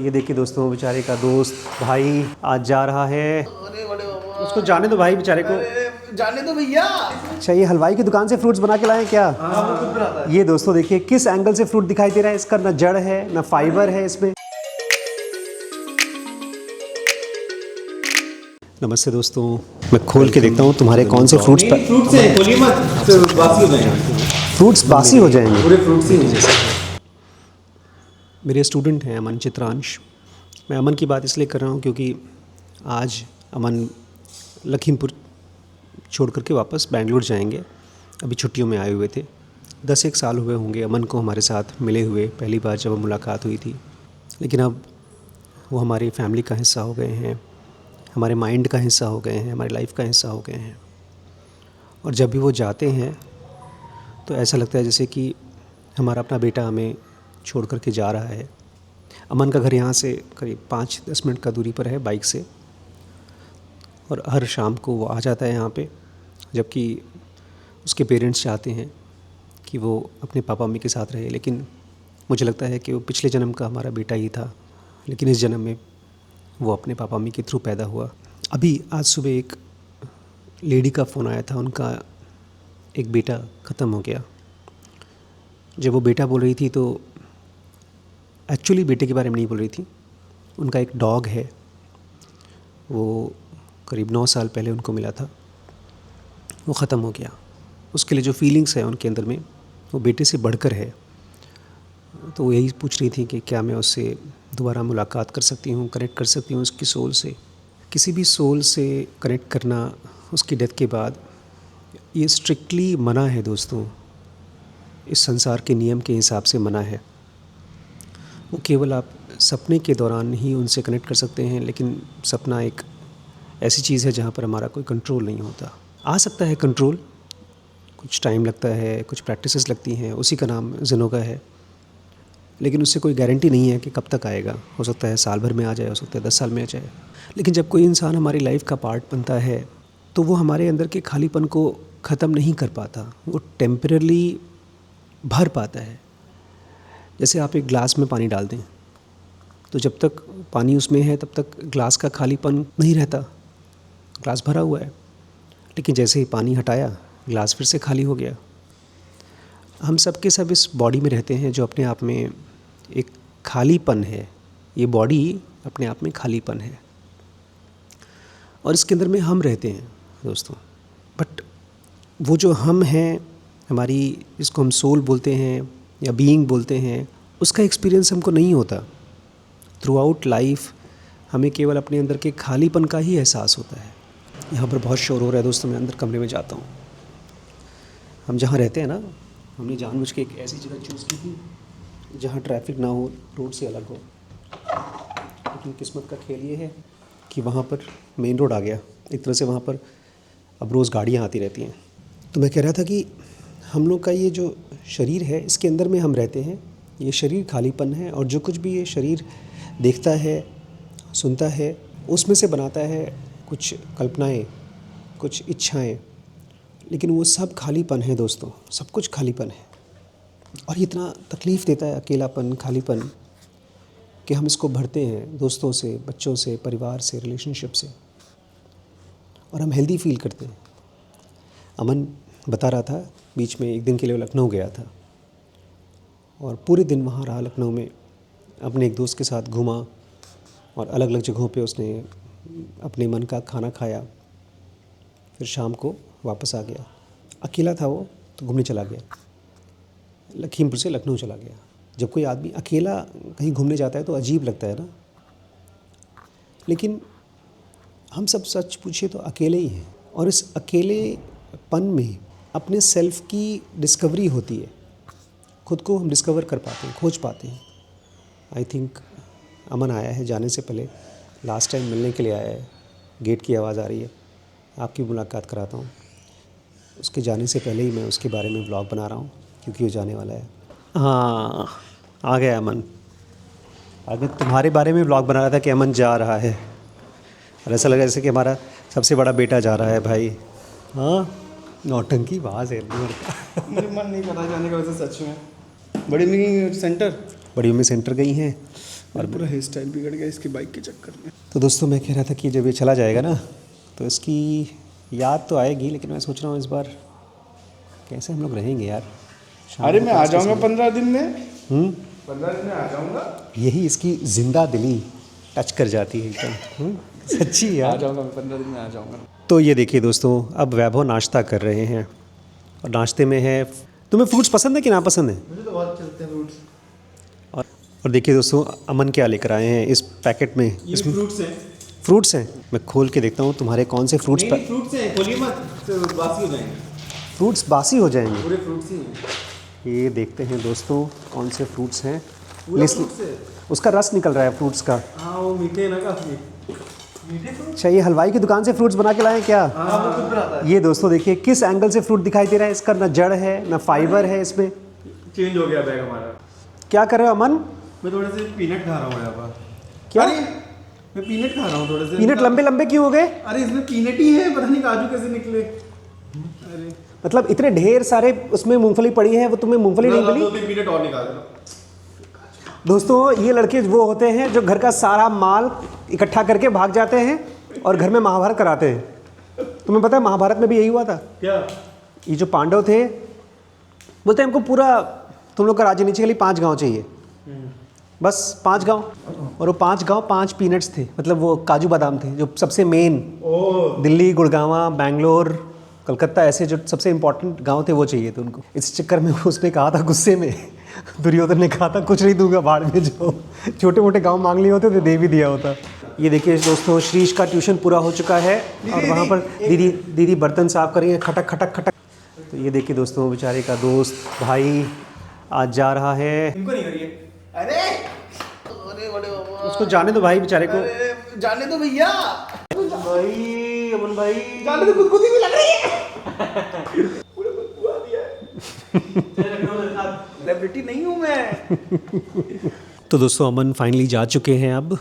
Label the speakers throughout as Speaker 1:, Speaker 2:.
Speaker 1: ये देखिए दोस्तों, बेचारे का दोस्त भाई आज जा रहा है। उसको जाने दो भाई, बेचारे को
Speaker 2: जाने दो भैया।
Speaker 1: अच्छा, ये हलवाई की दुकान से फ्रूट्स बना के लाए क्या?
Speaker 2: वो खुद बनाता है।
Speaker 1: ये दोस्तों देखिए किस एंगल से फ्रूट दिखाई दे रहा है। इसका ना जड़ है ना फाइबर है इसमें। नमस्ते दोस्तों, मैं खोल के देखता हूँ तुम्हारे कौन से फ्रूट्स
Speaker 2: फ्रूट्स हैं, खोलिए मत, तो बासी हो जाएंगे।
Speaker 1: फ्रूट्स बासी हो जाएंगे।
Speaker 2: पूरे फ्रूट्स ही हैं।
Speaker 1: मेरे स्टूडेंट हैं अमन चित्रांश। मैं अमन की बात इसलिए कर रहा हूँ क्योंकि आज अमन लखीमपुर छोड़ करके वापस बेंगलोर जाएंगे। अभी छुट्टियों में आए हुए थे। 10-1 साल हुए होंगे अमन को हमारे साथ मिले हुए, पहली बार जब मुलाकात हुई थी। लेकिन अब वो हमारी फैमिली का हिस्सा हो गए हैं, हमारे माइंड का हिस्सा हो गए हैं, हमारी लाइफ का हिस्सा हो गए हैं। और जब भी वो जाते हैं तो ऐसा लगता है जैसे कि हमारा अपना बेटा हमें छोड़ करके जा रहा है। अमन का घर यहाँ से करीब 5-10 मिनट का दूरी पर है बाइक से, और हर शाम को वो आ जाता है यहाँ पे। जबकि उसके पेरेंट्स चाहते हैं कि वो अपने पापा मम्मी के साथ रहे, लेकिन मुझे लगता है कि वो पिछले जन्म का हमारा बेटा ही था, लेकिन इस जन्म में वो अपने पापा मम्मी के थ्रू पैदा हुआ। अभी आज सुबह एक लेडी का फ़ोन आया था, उनका एक बेटा ख़त्म हो गया। जब वो बेटा बोल रही थी तो एक्चुअली बेटे के बारे में नहीं बोल रही थी। उनका एक डॉग है, वो करीब 9 साल पहले उनको मिला था, वो ख़त्म हो गया। उसके लिए जो फीलिंग्स है उनके अंदर में वो बेटे से बढ़कर है। तो वो यही पूछ रही थी कि क्या मैं उससे दोबारा मुलाकात कर सकती हूँ, कनेक्ट कर सकती हूँ उसकी सोल से। किसी भी सोल से कनेक्ट करना उसकी डेथ के बाद ये स्ट्रिक्टली मना है दोस्तों, इस संसार के नियम के हिसाब से मना है। वो केवल आप सपने के दौरान ही उनसे कनेक्ट कर सकते हैं, लेकिन सपना एक ऐसी चीज़ है जहाँ पर हमारा कोई कंट्रोल नहीं होता। आ सकता है कंट्रोल, कुछ टाइम लगता है, कुछ प्रैक्टिसेस लगती हैं, उसी का नाम ज़िनोगा है। लेकिन उससे कोई गारंटी नहीं है कि कब तक आएगा। हो सकता है साल भर में आ जाए, हो सकता है 10 साल में आ जाए। लेकिन जब कोई इंसान हमारी लाइफ का पार्ट बनता है तो वो हमारे अंदर के खालीपन को ख़त्म नहीं कर पाता, वो टेम्परेली भर पाता है। जैसे आप एक ग्लास में पानी डाल दें तो जब तक पानी उसमें है तब तक ग्लास का खालीपन नहीं रहता, ग्लास भरा हुआ है। लेकिन जैसे ही पानी हटाया ग्लास फिर से खाली हो गया। हम सब के सब इस बॉडी में रहते हैं जो अपने आप में एक खालीपन है। ये बॉडी अपने आप में खालीपन है और इसके अंदर में हम रहते हैं दोस्तों। बट वो जो हम हैं, हमारी, जिसको हम सोल बोलते हैं या बीइंग बोलते हैं, उसका एक्सपीरियंस हमको नहीं होता। थ्रू आउट लाइफ हमें केवल अपने अंदर के खालीपन का ही एहसास होता है। यहाँ पर बहुत शोर हो रहा है दोस्तों, मैं अंदर कमरे में जाता हूँ। हम जहाँ रहते हैं ना, हमने जानबूझ के एक ऐसी जगह चूज़ की थी जहाँ ट्रैफिक ना हो, रोड से अलग हो। लेकिन किस्मत का खेल ये है कि वहाँ पर मेन रोड आ गया। एक तरह से वहाँ पर अब रोज़ गाड़ियाँ आती रहती हैं। तो मैं कह रहा था कि हम लोग का ये जो शरीर है, इसके अंदर में हम रहते हैं। ये शरीर खालीपन है, और जो कुछ भी ये शरीर देखता है, सुनता है, उसमें से बनाता है कुछ कल्पनाएं, कुछ इच्छाएं। लेकिन वो सब खालीपन है दोस्तों, सब कुछ खालीपन है। और इतना तकलीफ़ देता है अकेलापन, खालीपन, कि हम इसको भरते हैं दोस्तों से, बच्चों से, परिवार से, रिलेशनशिप से, और हम हेल्दी फील करते हैं। अमन बता रहा था बीच में एक दिन के लिए लखनऊ गया था और पूरे दिन वहाँ रहा लखनऊ में, अपने एक दोस्त के साथ घूमा और अलग अलग जगहों पे उसने अपने मन का खाना खाया। फिर शाम को वापस आ गया। अकेला था वो, तो घूमने चला गया, लखीमपुर से लखनऊ चला गया। जब कोई आदमी अकेला कहीं घूमने जाता है तो अजीब लगता है ना। लेकिन हम सब सच पूछे तो अकेले ही हैं, और इस अकेलेपन में अपने सेल्फ की डिस्कवरी होती है। खुद को हम डिस्कवर कर पाते हैं, खोज पाते हैं। आई थिंक अमन आया है जाने से पहले, लास्ट टाइम मिलने के लिए आया है। गेट की आवाज़ आ रही है, आपकी मुलाकात कराता हूँ। उसके जाने से पहले ही मैं उसके बारे में ब्लॉग बना रहा हूँ, क्योंकि वो जाने वाला है। हाँ, आ गया अमन। अगर तुम्हारे बारे में ब्लॉग बना रहा था कि अमन जा रहा है, और ऐसा लगा जैसे कि हमारा सबसे बड़ा बेटा जा रहा है भाई। हाँ, नौटंकी बाज है।
Speaker 2: मुझे मन नहीं पता जाने का वैसे सच में। बड़ी मम्मी सेंटर
Speaker 1: बड़ी मम्मी सेंटर गई हैं,
Speaker 3: और पूरा हेयर स्टाइल बिगड़ गया इसकी बाइक के चक्कर में।
Speaker 1: तो दोस्तों मैं कह रहा था कि जब ये चला जाएगा ना तो इसकी याद तो आएगी, लेकिन मैं सोच रहा हूँ इस बार कैसे हम लोग रहेंगे यार। शाम
Speaker 3: अरे
Speaker 1: को
Speaker 3: मैं आ
Speaker 1: 5 के
Speaker 3: जाऊंगा
Speaker 1: समय।
Speaker 3: 15 दिन में,
Speaker 1: हम्म,
Speaker 3: 15 दिन में आ जाऊंगा।
Speaker 1: यही इसकी जिंदा दिली टच कर जाती है एकदम। सच्ची
Speaker 3: आ
Speaker 1: यार।
Speaker 3: जाऊंगा मैं 15 दिन में आ जाऊंगा।
Speaker 1: तो ये देखिए दोस्तों, अब वैभव नाश्ता कर रहे हैं और नाश्ते में है, तुम्हें फ्रूट्स पसंद है कि ना पसंद है?
Speaker 2: मुझे तो बहुत चलते हैं फ्रूट्स।
Speaker 1: और देखिए दोस्तों, अमन क्या लेकर आए हैं इस पैकेट में।
Speaker 2: ये
Speaker 1: इसमें
Speaker 2: फ्रूट्स हैं।
Speaker 1: फ्रूट्स हैं। मैं खोल के देखता हूँ तुम्हारे कौन से फ्रूट्स।
Speaker 2: नहीं फ्रूट्स हैं, खोलिए मत तो बासी हो जाएंगे।
Speaker 1: फ्रूट्स बासी हो जाएंगे।
Speaker 2: पूरे फ्रूट्स ही हैं।
Speaker 1: ये देखते हैं दोस्तों कौन से फ्रूट्स हैं।
Speaker 2: पूरा फ्रूट्स है।
Speaker 1: उसका रस निकल रहा है फ्रूट्स का।
Speaker 2: हाँ वो मीठे हैं ना काफी। मीठे फ्रूट्स।
Speaker 1: अच्छा, ये हलवाई की दुकान से फ्रूट्स बना के लाए हैं क्या?
Speaker 2: हाँ वो खुद बनाता है।
Speaker 1: ये दोस्तों देखिए किस एंगल से फ्रूट दिखाई दे रहा है। इसका ना जड़ है ना फाइबर है इसमें।
Speaker 2: चेंज हो गया बैग हमारा।
Speaker 1: क्या कर रहे हो अमन?
Speaker 2: मैं थोड़े से पीनट खा रहा हूँ यहाँ पर।
Speaker 1: क्या?
Speaker 2: अरे मैं पीनट खा रहा हूँ थोड़े से।
Speaker 1: पीनट लंबे लंबे क्यों हो गए?
Speaker 2: अरे इसमें पीनट ही है, पता नहीं काजू कैसे निकले। अरे
Speaker 1: मतलब इतने ढेर सारे उसमें मूंगफली पड़ी है, वो तुम्हें मूंगफली नहीं मिली?
Speaker 2: 2-3 पीनट और निकाल देना।
Speaker 1: दोस्तों ये लड़के वो होते हैं जो घर का सारा माल इकट्ठा करके भाग जाते हैं और घर में महाभारत कराते हैं। तुम्हें पता है महाभारत में भी यही हुआ था।
Speaker 2: क्या?
Speaker 1: ये जो पांडव थे बोलते हैं हमको पूरा तुम लोग का राज्य नीचे के लिए 5 गांव चाहिए, बस 5 गांव। और वो 5 गांव 5 पीनट्स थे, मतलब वो काजू बादाम थे जो सबसे मेन। दिल्ली, गुड़गांव, बेंगलोर, कलकत्ता, ऐसे जो सबसे इंपॉर्टेंट गांव थे वो चाहिए थे उनको। इस चक्कर में वो उसमें कहा था गुस्से में, दुर्योधन ने कहा था कुछ नहीं दूंगा, भाड़ में जो छोटे मोटे गांव मांग लिए होते तो दे भी दिया होता। ये देखिए दोस्तों, श्रीश का ट्यूशन पूरा हो चुका है और वहाँ पर दीदी बर्तन साफ कर रही हैं, खटक खटक खटक। तो ये देखिए दोस्तों, बेचारे का दोस्त भाई आज जा रहा है।
Speaker 2: इनको नहीं हो रही है। अरे अरे बड़े बाबा,
Speaker 1: उसको जाने दो भाई बेचारे को।
Speaker 2: अरे जाने दो भैया।
Speaker 1: भाई अमन भाई,
Speaker 2: जाने दो, गुदगुदी भी लग रही है। पूरा बदबू आ दिया है। सेलिब्रिटी नहीं हूँ मैं।
Speaker 1: तो दोस्तों अमन फाइनली जा चुके हैं। अब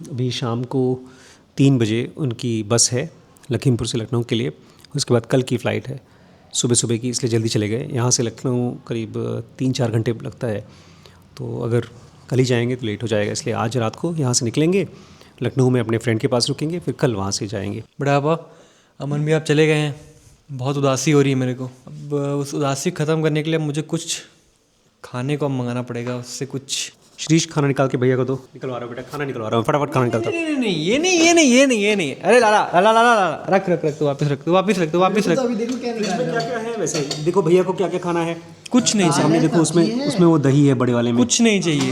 Speaker 1: अभी शाम को 3 बजे उनकी बस है लखीमपुर से लखनऊ के लिए। उसके बाद कल की फ़्लाइट है सुबह सुबह की, इसलिए जल्दी चले गए। यहाँ से लखनऊ करीब 3-4 घंटे लगता है, तो अगर कल ही जाएंगे तो लेट हो जाएगा, इसलिए आज रात को यहाँ से निकलेंगे, लखनऊ में अपने फ्रेंड के पास रुकेंगे, फिर कल वहाँ से जाएंगे।
Speaker 4: बड़ा पापा, अमन भी आप चले गए हैं, बहुत उदासी हो रही है मेरे को। अब उस उदासी ख़त्म करने के लिए मुझे कुछ खाने को अब मंगाना पड़ेगा, उससे कुछ।
Speaker 1: श्रीश खाना निकाल के भैया को दो। निकलवा रहा हूँ बेटा, खाना निकलवा रहा हूँ, फटाफट खाना निकलता।
Speaker 4: नहीं, ये नहीं। अरे लाला ला ला ला, रख तो वापस रख
Speaker 2: अभी देखो क्या
Speaker 1: फ्रिज में क्या क्या है वैसे, देखो भैया को क्या क्या खाना है।
Speaker 4: कुछ नहीं चाहिए,
Speaker 1: सामने देखो, उसमें वो दही है बड़े वाले में।
Speaker 4: कुछ नहीं चाहिए।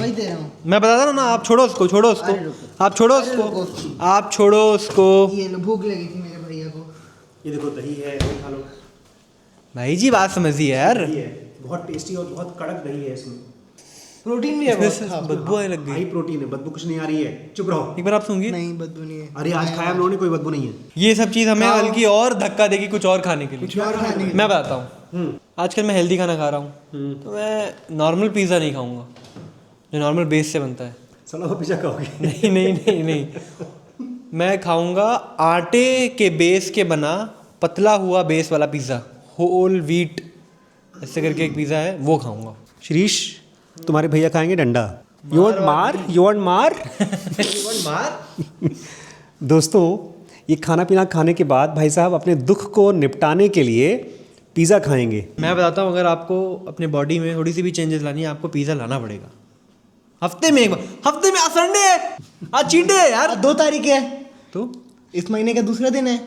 Speaker 4: मैं बताता हूँ ना, आप छोड़ो उसको, आप छोड़ो उसको।
Speaker 5: ये लो, भूख लगी थी मेरे भैया को।
Speaker 1: ये देखो दही है, वो खा लो।
Speaker 4: भाई जी बात समझिए यार,
Speaker 1: दही है, बहुत टेस्टी और बहुत कड़क दही है इसमें।
Speaker 5: प्रोटीन भी है
Speaker 4: इसमें
Speaker 5: बहुत।
Speaker 4: से
Speaker 5: हाँ।
Speaker 4: बदबू आने लग
Speaker 1: हाई
Speaker 4: गई।
Speaker 1: प्रोटीन है, बदबू कुछ नहीं आ रही है, चुप रहो।
Speaker 4: एक बार आप सुनिए,
Speaker 5: नहीं बदबू नहीं है।
Speaker 1: अरे आज खाया हम लोगों ने, कोई बदबू नहीं है।
Speaker 4: ये सब चीज़ हमें बल्कि और धक्का देगी कुछ और खाने के लिए।
Speaker 5: कुछ और खाने के
Speaker 4: मैं बताता हूँ, आजकल मैं हेल्दी खाना खा रहा हूँ, तो मैं नॉर्मल पिज़्ज़ा नहीं खाऊंगा जो नॉर्मल बेस से बनता है।
Speaker 1: साला वो पिज़्ज़ा खाओगे?
Speaker 4: नहीं, मैं खाऊंगा आटे के बेस के बना पतला हुआ बेस वाला पिज़्ज़ा, होल व्हीट ऐसे करके एक पिज़्ज़ा है, वो खाऊंगा।
Speaker 1: श्रीश, तुम्हारे भैया खाएंगे डंडा। यू वांट मार। दोस्तों ये खाना पीना खाने के बाद भाई साहब अपने दुख को निपटाने के लिए पिज़्ज़ा खाएंगे।
Speaker 4: मैं बताता हूँ, अगर आपको अपने बॉडी में थोड़ी सी भी चेंजेस लानी है, आपको पिज़्ज़ा लाना पड़ेगा हफ्ते में एक बार। हफ्ते में, आज संडे है, आज चीट डे है यार।
Speaker 5: आज 2 तारीख है,
Speaker 4: तो
Speaker 5: इस महीने का दूसरा दिन है,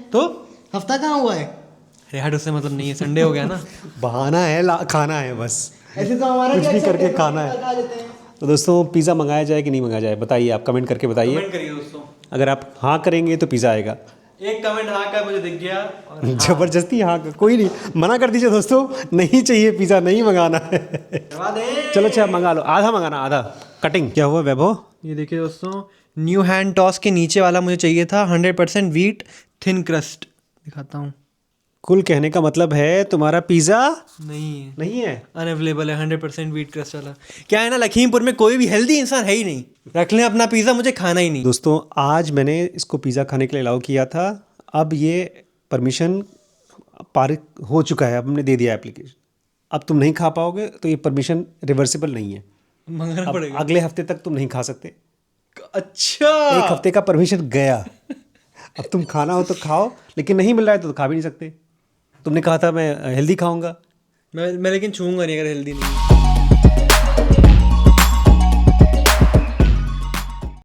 Speaker 5: हफ्ता कहाँ हुआ है?
Speaker 4: अरे हट, उससे मतलब नहीं है, संडे हो गया ना।
Speaker 1: बहाना है, खाना है बस,
Speaker 5: ऐसे तो हमारा
Speaker 1: कुछ
Speaker 5: क्या
Speaker 1: भी
Speaker 5: चलता
Speaker 1: करके
Speaker 5: है,
Speaker 1: खाना है।
Speaker 5: लगा लेते हैं।
Speaker 1: तो दोस्तों पिज़्ज़ा मंगाया जाए कि नहीं मंगाया जाए, बताइए आप, कमेंट करके बताइए।
Speaker 4: कमेंट करिए दोस्तों,
Speaker 1: अगर आप हाँ करेंगे तो पिज़्ज़ा आएगा।
Speaker 4: एक कमेंट हाँ का मुझे दिख गया और
Speaker 1: जबरदस्ती हाँ का कोई नहीं, मना कर दीजिए दोस्तों, नहीं चाहिए पिज़्ज़ा, नहीं मंगाना है।
Speaker 4: करवा दें।
Speaker 1: चलो अच्छा मंगा लो, आधा मंगाना, आधा कटिंग। क्या हुआ वैभव?
Speaker 4: ये देखिए दोस्तों, न्यू हैंड टॉस के नीचे वाला मुझे चाहिए था 100% व्हीट थिन क्रस्ट। दिखाता हूँ,
Speaker 1: कुल कहने का मतलब है तुम्हारा पिज़्ज़ा
Speaker 4: नहीं है,
Speaker 1: है।
Speaker 4: अनअवेलेबल है 100% व्हीट क्रस्ट वाला। क्या है ना, लखीमपुर में कोई भी हेल्दी इंसान है ही नहीं, रख लें अपना पिज़्ज़ा, मुझे खाना ही नहीं।
Speaker 1: दोस्तों आज मैंने इसको पिज़्ज़ा खाने के लिए अलाउ किया था, अब ये परमिशन पारित हो चुका है, अब हमने दे दिया एप्लीकेशन। अब तुम नहीं खा पाओगे तो ये परमिशन रिवर्सिबल नहीं है,
Speaker 4: मंगाना
Speaker 1: अब
Speaker 4: पड़ेगा।
Speaker 1: अगले हफ्ते तक तुम नहीं खा सकते।
Speaker 4: अच्छा
Speaker 1: एक हफ्ते का परमिशन गया। अब तुम खाना हो तो खाओ, लेकिन नहीं मिल रहा है तो खा भी नहीं सकते। तुमने कहा था मैं हेल्दी खाऊंगा।
Speaker 4: मैं लेकिन छूंगा नहीं अगर हेल्दी नहीं।